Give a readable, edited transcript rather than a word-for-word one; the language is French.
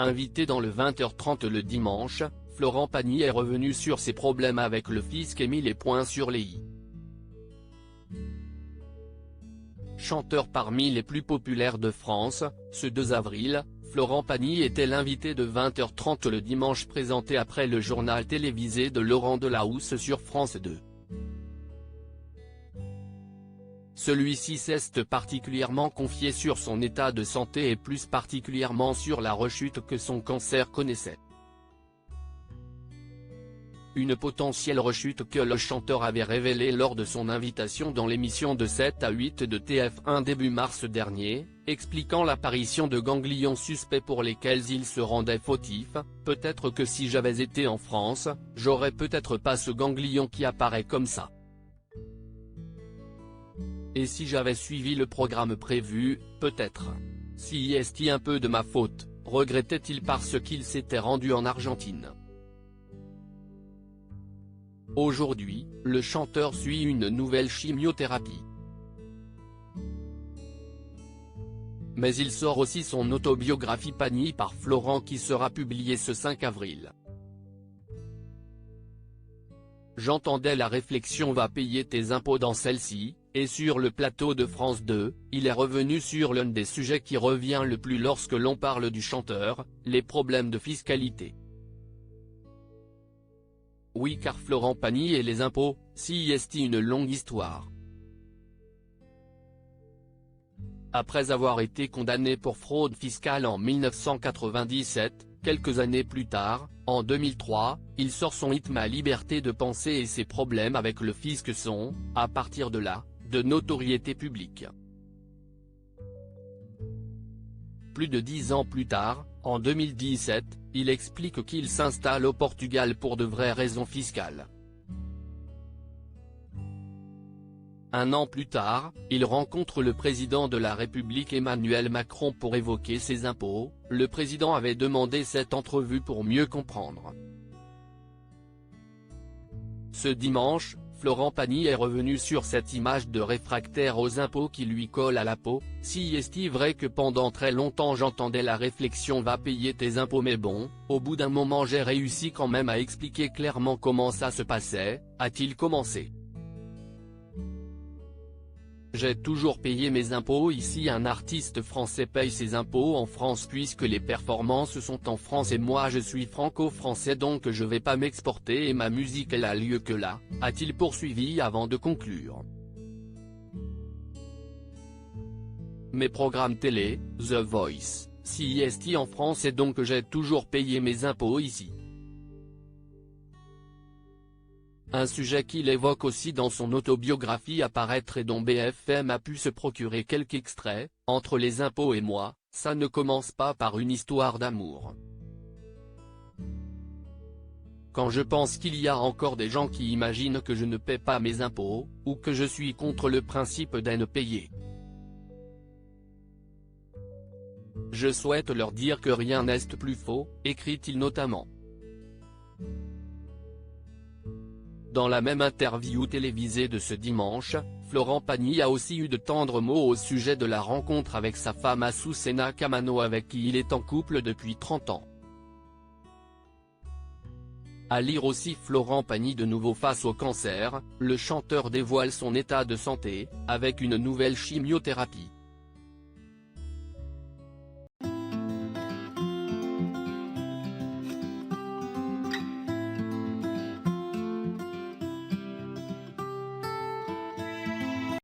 Invité dans le 20h30 le dimanche, Florent Pagny est revenu sur ses problèmes avec le fisc et mis les points sur les i. Chanteur parmi les plus populaires de France, ce 2 avril, Florent Pagny était l'invité de 20h30 le dimanche présenté après le journal télévisé de Laurent Delahousse sur France 2. Celui-ci s'est particulièrement confié sur son état de santé et plus particulièrement sur la rechute que son cancer connaissait. Une potentielle rechute que le chanteur avait révélée lors de son invitation dans l'émission de 7 à 8 de TF1 début mars dernier, expliquant l'apparition de ganglions suspects pour lesquels il se rendait fautif. Peut-être que si j'avais été en France, j'aurais peut-être pas ce ganglion qui apparaît comme ça. Et si j'avais suivi le programme prévu, peut-être. Si est un peu de ma faute, regrettait-il parce qu'il s'était rendu en Argentine. Aujourd'hui, le chanteur suit une nouvelle chimiothérapie. Mais il sort aussi son autobiographie Pagny par Florent qui sera publiée ce 5 avril. J'entendais la réflexion va payer tes impôts dans celle-ci, et sur le plateau de France 2, il est revenu sur l'un des sujets qui revient le plus lorsque l'on parle du chanteur, les problèmes de fiscalité. Oui, car Florent Pagny et les impôts, si est une longue histoire. Après avoir été condamné pour fraude fiscale en 1997, quelques années plus tard, en 2003, il sort son hit Ma liberté de penser et ses problèmes avec le fisc sont, à partir de là, de notoriété publique. Plus de 10 ans plus tard, en 2017, il explique qu'il s'installe au Portugal pour de vraies raisons fiscales. Un an plus tard, il rencontre le président de la République Emmanuel Macron pour évoquer ses impôts. Le président avait demandé cette entrevue pour mieux comprendre. Ce dimanche, Florent Pagny est revenu sur cette image de réfractaire aux impôts qui lui colle à la peau. Si est-il vrai que pendant très longtemps j'entendais la réflexion va payer tes impôts mais bon, au bout d'un moment j'ai réussi quand même à expliquer clairement comment ça se passait, a-t-il commencé. J'ai toujours payé mes impôts ici. Un artiste français paye ses impôts en France puisque les performances sont en France et moi je suis franco-français donc je vais pas m'exporter et ma musique elle a lieu que là, a-t-il poursuivi avant de conclure. Mes programmes télé, The Voice, si est en France et donc j'ai toujours payé mes impôts ici. Un sujet qu'il évoque aussi dans son autobiographie à paraître et dont BFM a pu se procurer quelques extraits, entre les impôts et moi, ça ne commence pas par une histoire d'amour. Quand je pense qu'il y a encore des gens qui imaginent que je ne paie pas mes impôts, ou que je suis contre le principe d'en payer. Je souhaite leur dire que rien n'est plus faux, écrit-il notamment. Dans la même interview télévisée de ce dimanche, Florent Pagny a aussi eu de tendres mots au sujet de la rencontre avec sa femme Azucena Camano avec qui il est en couple depuis 30 ans. À lire aussi Florent Pagny de nouveau face au cancer, le chanteur dévoile son état de santé, avec une nouvelle chimiothérapie.